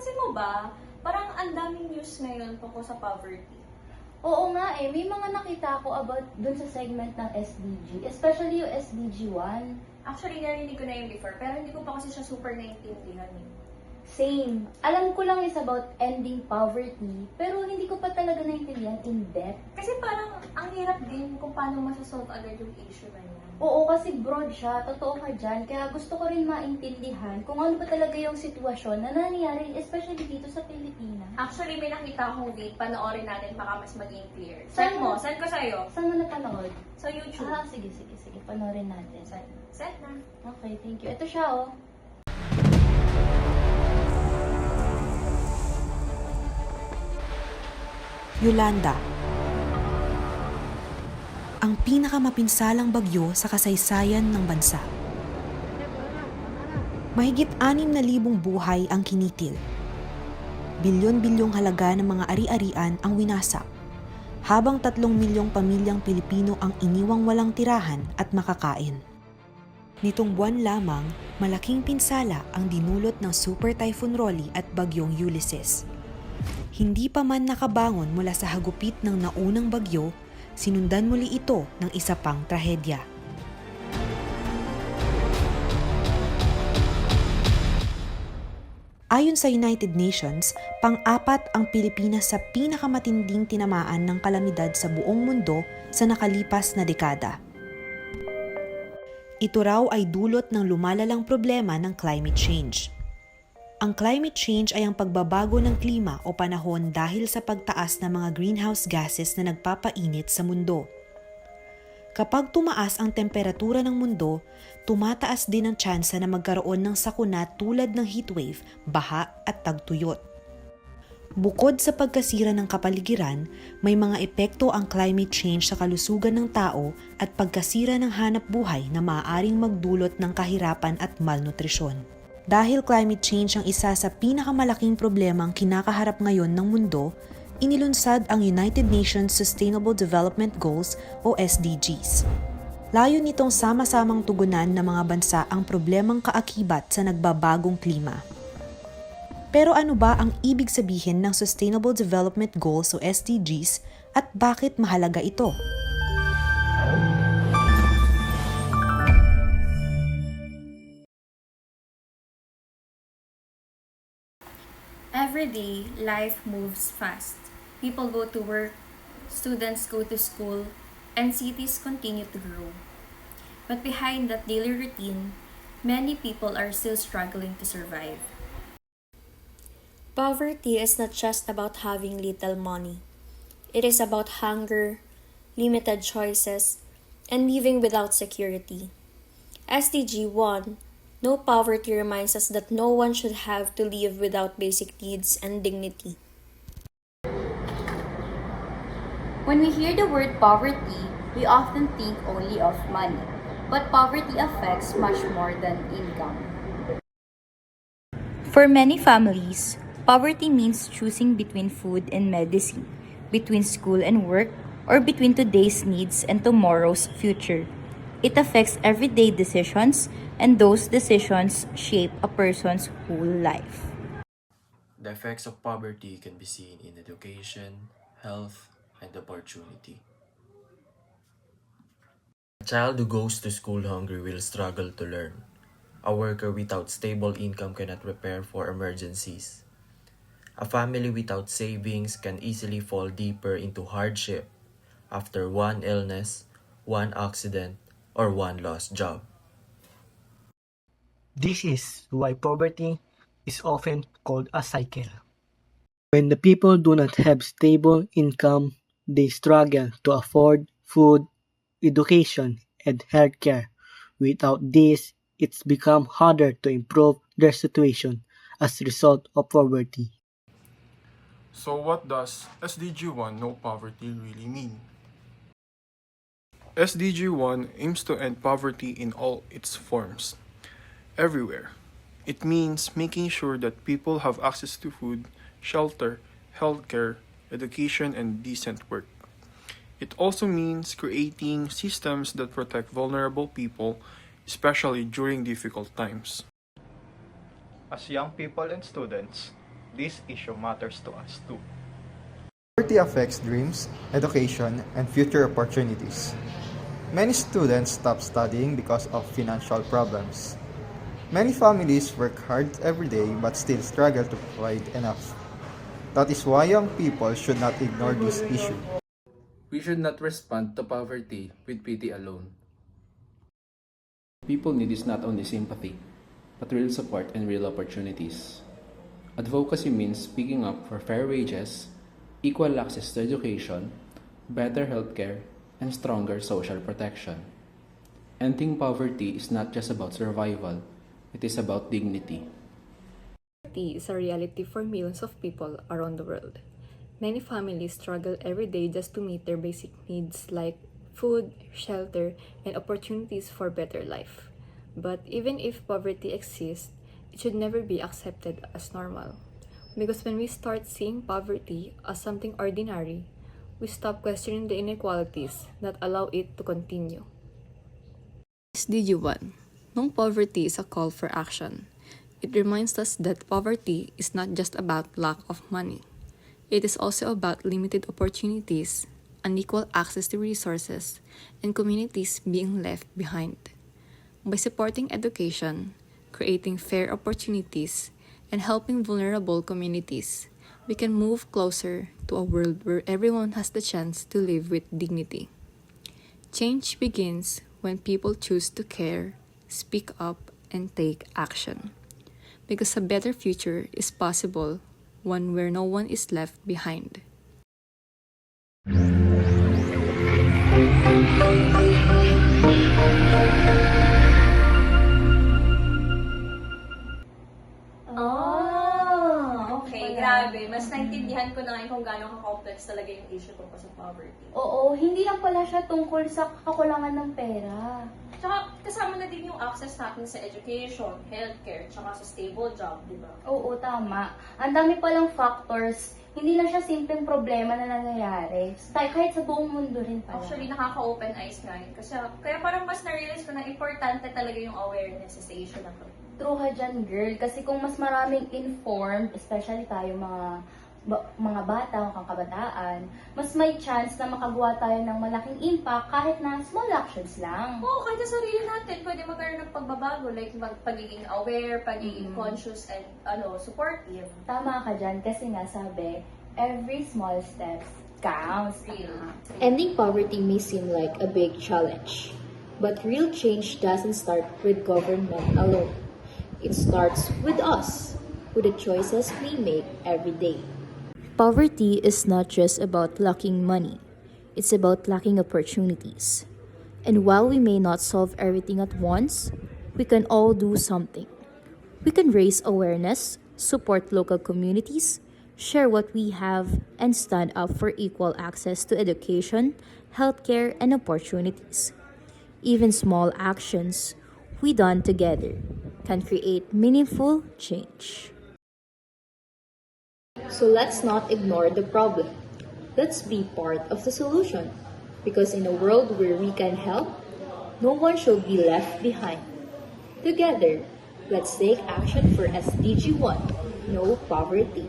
Napansin mo ba, parang ang daming news ngayon tungkol sa poverty. Oo nga may mga nakita ako about dun sa segment ng SDG, especially yung SDG 1. Actually, narinig ko na yun before, pero hindi ko pa kasi siya super naiintindihan eh. Same. Alam ko lang is about ending poverty, pero hindi ko pa talaga naintindihan in depth. Kasi parang ang hirap din kung paano masasolve agad yung issue na yan. Oo, kasi broad siya, totoo ka dyan, kaya gusto ko rin maintindihan kung ano ba talaga yung sitwasyon na nangyayari, especially dito sa Pilipinas. Actually, may nakita akong video, panoorin natin baka mas maging clear. Send mo, send ko sa'yo. Saan mo napanood? Sa YouTube. Sige, panoorin natin. Send na. Okay, thank you. Ito siya, oh. Yolanda, ang pinakamapinsalang bagyo sa kasaysayan ng bansa. Mahigit 6,000 buhay ang kinitil. Bilyon-bilyong halaga ng mga ari-arian ang winasak, habang 3 milyong pamilyang Pilipino ang iniwang walang tirahan at makakain. Nitong buwan lamang, malaking pinsala ang dinulot ng Super Typhoon Rolly at Bagyong Ulysses. Hindi pa man nakabangon mula sa hagupit ng naunang bagyo, sinundan muli ito ng isa pang trahedya. Ayon sa United Nations, pang-apat ang Pilipinas sa pinakamatinding tinamaan ng kalamidad sa buong mundo sa nakalipas na dekada. Ito raw ay dulot ng lumalalang problema ng climate change. Ang climate change ay ang pagbabago ng klima o panahon dahil sa pagtaas ng mga greenhouse gases na nagpapainit sa mundo. Kapag tumaas ang temperatura ng mundo, tumataas din ang tsansa na magkaroon ng sakuna tulad ng heatwave, baha at tagtuyot. Bukod sa pagkasira ng kapaligiran, may mga epekto ang climate change sa kalusugan ng tao at pagkasira ng hanap buhay na maaaring magdulot ng kahirapan at malnutrisyon. Dahil climate change ang isa sa pinakamalaking problemang kinakaharap ngayon ng mundo, inilunsad ang United Nations Sustainable Development Goals o SDGs. Layo nitong sama-samang tugunan ng mga bansa ang problemang kaakibat sa nagbabagong klima. Pero ano ba ang ibig sabihin ng Sustainable Development Goals o SDGs at bakit mahalaga ito? Every day, life moves fast. People go to work, students go to school, and cities continue to grow. But behind that daily routine, many people are still struggling to survive. Poverty is not just about having little money. It is about hunger, limited choices, and living without security. SDG 1, No Poverty, reminds us that no one should have to live without basic needs and dignity. When we hear the word poverty, we often think only of money, but poverty affects much more than income. For many families, poverty means choosing between food and medicine, between school and work, or between today's needs and tomorrow's future. It affects everyday decisions, and those decisions shape a person's whole life. The effects of poverty can be seen in education, health, and opportunity. A child who goes to school hungry will struggle to learn. A worker without stable income cannot prepare for emergencies. A family without savings can easily fall deeper into hardship after one illness, one accident, or one lost job. This is why poverty is often called a cycle. When the people do not have stable income, they struggle to afford food, education, and healthcare. Without this, it's become harder to improve their situation as a result of poverty. So what does SDG 1 No Poverty really mean? SDG 1 aims to end poverty in all its forms, everywhere. It means making sure that people have access to food, shelter, healthcare, education, and decent work. It also means creating systems that protect vulnerable people, especially during difficult times. As young people and students, this issue matters to us too. Poverty affects dreams, education, and future opportunities. Many students stop studying because of financial problems. Many families work hard every day but still struggle to provide enough. That is why young people should not ignore this issue. We should not respond to poverty with pity alone. People need is not only sympathy, but real support and real opportunities. Advocacy means speaking up for fair wages, equal access to education, better healthcare, and stronger social protection. Ending poverty is not just about survival, it is about dignity. Poverty is a reality for millions of people around the world. Many families struggle every day just to meet their basic needs like food, shelter, and opportunities for better life. But even if poverty exists, it should never be accepted as normal. Because when we start seeing poverty as something ordinary, we stop questioning the inequalities that allow it to continue. SDG 1. Knowing poverty is a call for action. It reminds us that poverty is not just about lack of money. It is also about limited opportunities, unequal access to resources, and communities being left behind. By supporting education, creating fair opportunities, and helping vulnerable communities, we can move closer to a world where everyone has the chance to live with dignity. Change begins when people choose to care, speak up, and take action. Because a better future is possible, one where no one is left behind. Okay, grabe. Mas naintindihan ko na ngayon kung gaano ka-complex talaga yung issue tungkol sa poverty. Oo, hindi lang pala siya tungkol sa kakulangan ng pera. Tsaka kasama na din yung access natin sa education, healthcare, tsaka sa stable job, di ba? Oo, tama. Ang dami palang factors. Hindi lang siya simpleng problema na nangyayari. Kahit sa buong mundo rin pala. Actually, nakaka-open eyes nga yun. Kasi, kaya parang mas na-realize ko na importante talaga yung awareness sa issue na to. True ka dyan, girl. Kasi kung mas maraming informed, especially tayo mga bata, mga kabataan, mas may chance na makagawa tayo ng malaking impact kahit na small actions lang. Oo, kahit sa sarili natin, pwede magkaroon ng pagbabago. Like, pagiging aware, pagiging conscious, and supportive. Tama ka dyan kasi nga sabi, every small steps counts. Ending poverty may seem like a big challenge, but real change doesn't start with government alone. It starts with us, with the choices we make every day. Poverty is not just about lacking money, it's about lacking opportunities. And while we may not solve everything at once, we can all do something. We can raise awareness, support local communities, share what we have, and stand up for equal access to education, healthcare, and opportunities. Even small actions we done together can create meaningful change. So let's not ignore the problem. Let's be part of the solution. Because in a world where we can help, no one should be left behind. Together, let's take action for SDG 1, No Poverty.